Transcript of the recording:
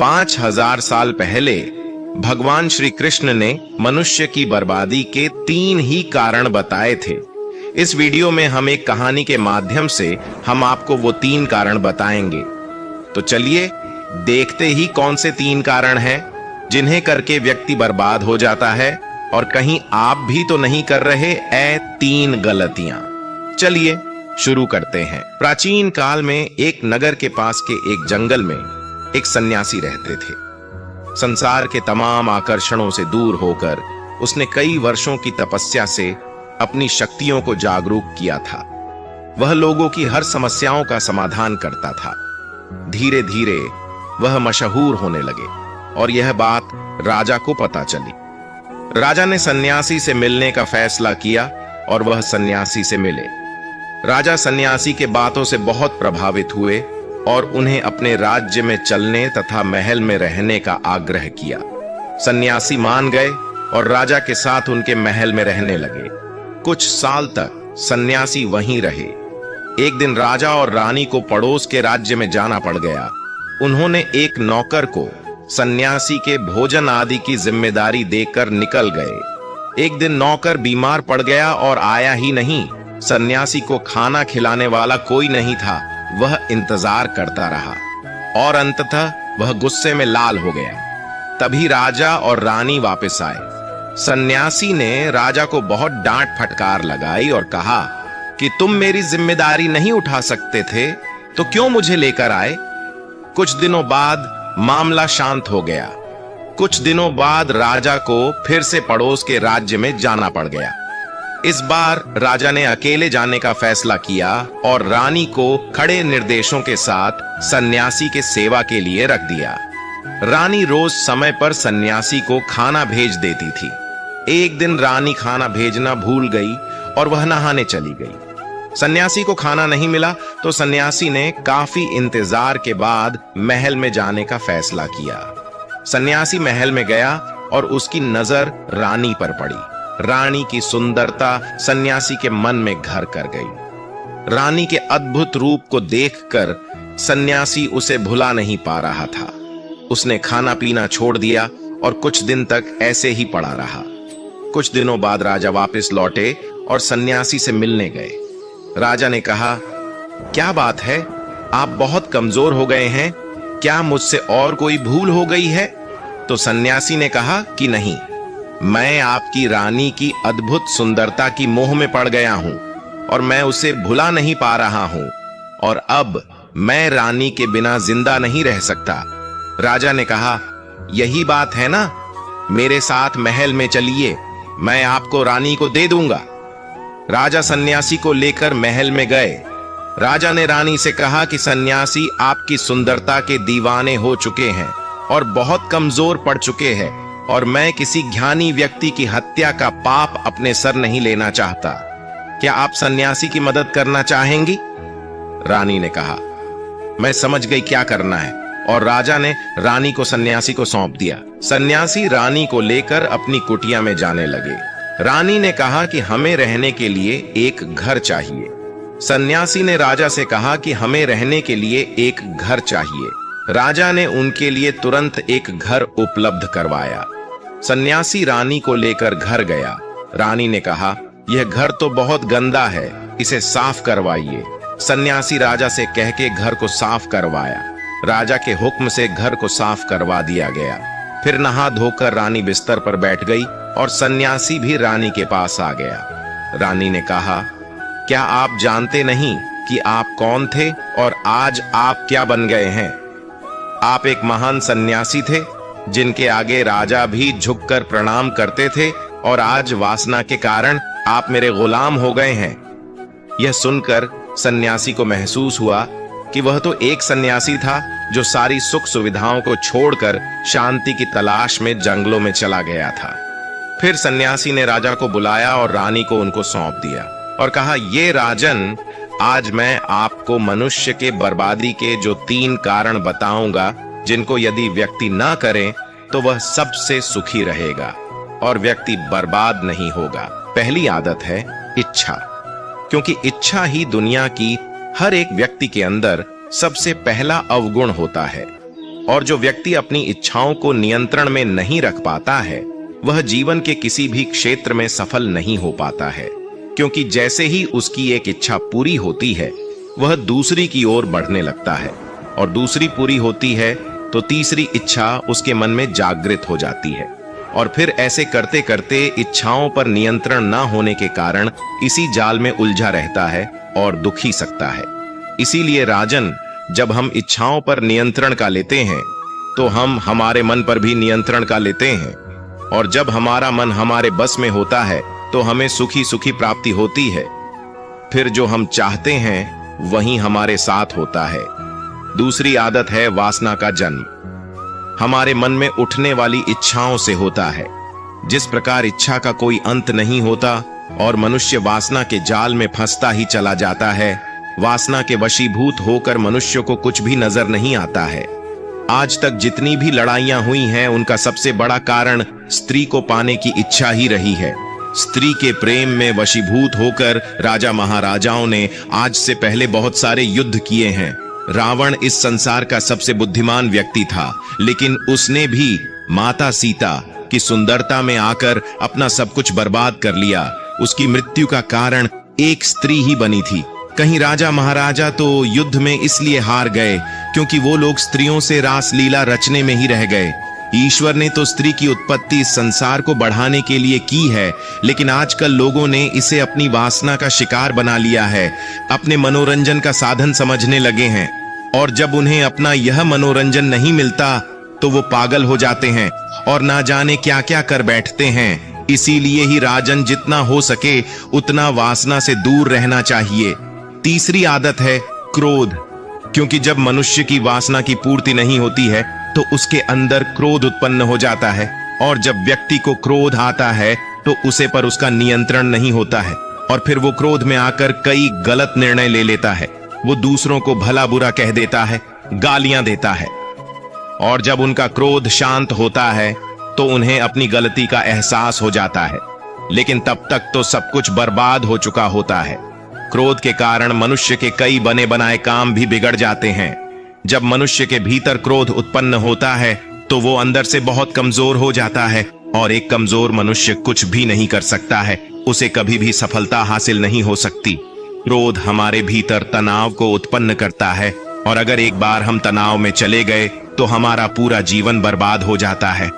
5000 साल पहले भगवान श्री कृष्ण ने मनुष्य की बर्बादी के 3 ही कारण बताए थे। इस वीडियो में हम एक कहानी के माध्यम से हम आपको वो 3 कारण बताएंगे। तो चलिए देखते ही कौन से 3 कारण हैं जिन्हें करके व्यक्ति बर्बाद हो जाता है, और कहीं आप भी तो नहीं कर रहे 3 गलतियां। चलिए शुरू करते हैं। प्राचीन काल में एक नगर के पास के एक जंगल में एक सन्यासी रहते थे। संसार के तमाम आकर्षणों से दूर होकर उसने कई वर्षों की तपस्या से अपनी शक्तियों को जागरूक किया था। वह लोगों की हर समस्याओं का समाधान करता था। धीरे धीरे वह मशहूर होने लगे और यह बात राजा को पता चली। राजा ने सन्यासी से मिलने का फैसला किया और वह सन्यासी से मिले। राजा सन्यासी के बातों से बहुत प्रभावित हुए और उन्हें अपने राज्य में चलने तथा महल में रहने का आग्रह किया। सन्यासी मान गए और राजा के साथ उनके महल में रहने लगे। कुछ साल तक सन्यासी वहीं रहे। एक दिन राजा और रानी को पड़ोस के राज्य में जाना पड़ गया। उन्होंने एक नौकर को सन्यासी के भोजन आदि की जिम्मेदारी देकर निकल गए। एक दिन नौकर बीमार पड़ गया और आया ही नहीं। सन्यासी को खाना खिलाने वाला कोई नहीं था। वह इंतजार करता रहा और अंततः वह गुस्से में लाल हो गया। तभी राजा और रानी वापस आए। सन्यासी ने राजा को बहुत डांट फटकार लगाई और कहा कि तुम मेरी जिम्मेदारी नहीं उठा सकते थे तो क्यों मुझे लेकर आए। कुछ दिनों बाद मामला शांत हो गया। कुछ दिनों बाद राजा को फिर से पड़ोस के राज्य में जाना पड़ गया। इस बार राजा ने अकेले जाने का फैसला किया और रानी को खड़े निर्देशों के साथ सन्यासी के सेवा के लिए रख दिया। रानी रोज समय पर सन्यासी को खाना भेज देती थी। एक दिन रानी खाना भेजना भूल गई और वह नहाने चली गई। सन्यासी को खाना नहीं मिला तो सन्यासी ने काफी इंतजार के बाद महल में जाने का फैसला किया। सन्यासी महल में गया और उसकी नजर रानी पर पड़ी। रानी की सुंदरता सन्यासी के मन में घर कर गई। रानी के अद्भुत रूप को देखकर सन्यासी उसे भुला नहीं पा रहा था। उसने खाना पीना छोड़ दिया और कुछ दिन तक ऐसे ही पड़ा रहा। कुछ दिनों बाद राजा वापस लौटे और सन्यासी से मिलने गए। राजा ने कहा, क्या बात है, आप बहुत कमजोर हो गए हैं, क्या मुझसे और कोई भूल हो गई है? तो सन्यासी ने कहा कि नहीं, मैं आपकी रानी की अद्भुत सुंदरता की मोह में पड़ गया हूं और मैं उसे भुला नहीं पा रहा हूं, और अब मैं रानी के बिना जिंदा नहीं रह सकता। राजा ने कहा, यही बात है ना, मेरे साथ महल में चलिए, मैं आपको रानी को दे दूंगा। राजा सन्यासी को लेकर महल में गए। राजा ने रानी से कहा कि सन्यासी आपकी सुंदरता के दीवाने हो चुके हैं और बहुत कमजोर पड़ चुके हैं, और मैं किसी ज्ञानी व्यक्ति की हत्या का पाप अपने सर नहीं लेना चाहता। क्या आप सन्यासी की मदद करना चाहेंगी? रानी ने कहा, मैं समझ गई क्या करना है, और राजा ने रानी को सन्यासी को सौंप दिया। सन्यासी रानी को लेकर अपनी कुटिया में जाने लगे। रानी ने कहा कि हमें रहने के लिए एक घर चाहिए। सन्यासी ने राजा से कहा कि हमें रहने के लिए एक घर चाहिए। राजा ने उनके लिए तुरंत एक घर उपलब्ध करवाया। सन्यासी रानी को लेकर घर गया। रानी ने कहा, यह घर तो बहुत गंदा है, इसे साफ करवाइए। सन्यासी राजा से कह के घर को साफ करवाया। राजा के हुक्म से घर को साफ करवा दिया गया। फिर नहा धोकर रानी बिस्तर पर बैठ गई और सन्यासी भी रानी के पास आ गया। रानी ने कहा, क्या आप जानते नहीं कि आप कौन थे और आज आप क्या बन गए हैं? आप एक महान सन्यासी थे जिनके आगे राजा भी झुककर प्रणाम करते थे, और आज वासना के कारण आप मेरे गुलाम हो गए हैं। यह सुनकर सन्यासी को महसूस हुआ कि वह तो एक सन्यासी था जो सारी सुख सुविधाओं को छोड़कर शांति की तलाश में जंगलों में चला गया था। फिर सन्यासी ने राजा को बुलाया और रानी को उनको सौंप दिया और कहा, ये राजन, आज मैं आपको मनुष्य के बर्बादी के जो 3 कारण बताऊंगा, जिनको यदि व्यक्ति ना करे तो वह सबसे सुखी रहेगा और व्यक्ति बर्बाद नहीं होगा। पहली आदत है इच्छा, क्योंकि इच्छा ही दुनिया की हर एक व्यक्ति के अंदर सबसे पहला अवगुण होता है और जो व्यक्ति अपनी इच्छाओं को नियंत्रण में नहीं रख पाता है वह जीवन के किसी भी क्षेत्र में सफल नहीं हो पाता है, क्योंकि जैसे ही उसकी एक इच्छा पूरी होती है वह दूसरी की ओर बढ़ने लगता है, और दूसरी पूरी होती है तो तीसरी इच्छा उसके मन में जागृत हो जाती है, और फिर ऐसे करते करते इच्छाओं पर नियंत्रण न होने के कारण इसी जाल में उलझा रहता है और दुखी सकता है। इसीलिए राजन, जब हम इच्छाओं पर नियंत्रण का लेते हैं तो हम हमारे मन पर भी नियंत्रण का लेते हैं, और जब हमारा मन हमारे बस में होता है तो हमें सुखी सुखी प्राप्ति होती है। फिर जो हम चाहते हैं वही हमारे साथ होता है। दूसरी आदत है वासना का जन्म। हमारे मन में उठने वाली इच्छाओं से होता है। जिस प्रकार इच्छा का कोई अंत नहीं होता और मनुष्य वासना के जाल में फंसता ही चला जाता है, वासना के वशीभूत होकर मनुष्य को कुछ भी नजर नहीं आता है। आज तक जितनी भी लड़ाइयां हुई हैं उनका सबसे बड़ा कारण स्त्री को पाने की इच्छा ही रही है। स्त्री के प्रेम में वशीभूत होकर राजा महाराजाओं ने आज से पहले बहुत सारे युद्ध किए हैं। रावण इस संसार का सबसे बुद्धिमान व्यक्ति था, लेकिन उसने भी माता सीता की सुंदरता में आकर अपना सब कुछ बर्बाद कर लिया। उसकी मृत्यु का कारण एक स्त्री ही बनी थी। कहीं राजा महाराजा तो युद्ध में इसलिए हार गए क्योंकि वो लोग स्त्रियों से रास लीला रचने में ही रह गए। ईश्वर ने तो स्त्री की उत्पत्ति संसार को बढ़ाने के लिए की है, लेकिन आजकल लोगों ने इसे अपनी वासना का शिकार बना लिया है, अपने मनोरंजन का साधन समझने लगे हैं, और जब उन्हें अपना यह मनोरंजन नहीं मिलता तो वो पागल हो जाते हैं और ना जाने क्या क्या कर बैठते हैं। इसीलिए ही राजन, जितना हो सके उतना वासना से दूर रहना चाहिए। तीसरी आदत है क्रोध, क्योंकि जब मनुष्य की वासना की पूर्ति नहीं होती है तो उसके अंदर क्रोध उत्पन्न हो जाता है, और जब व्यक्ति को क्रोध आता है तो उसे पर उसका नियंत्रण नहीं होता है, और फिर वो क्रोध में आकर कई गलत निर्णय ले लेता है। वो दूसरों को भला बुरा कह देता है, गालियां देता है, और जब उनका क्रोध शांत होता है तो उन्हें अपनी गलती का एहसास हो जाता है, लेकिन तब तक तो सब कुछ बर्बाद हो चुका होता है। क्रोध के कारण मनुष्य के कई बने बनाए काम भी बिगड़ जाते हैं। जब मनुष्य के भीतर क्रोध उत्पन्न होता है तो वो अंदर से बहुत कमजोर हो जाता है, और एक कमजोर मनुष्य कुछ भी नहीं कर सकता है, उसे कभी भी सफलता हासिल नहीं हो सकती। क्रोध हमारे भीतर तनाव को उत्पन्न करता है, और अगर एक बार हम तनाव में चले गए तो हमारा पूरा जीवन बर्बाद हो जाता है।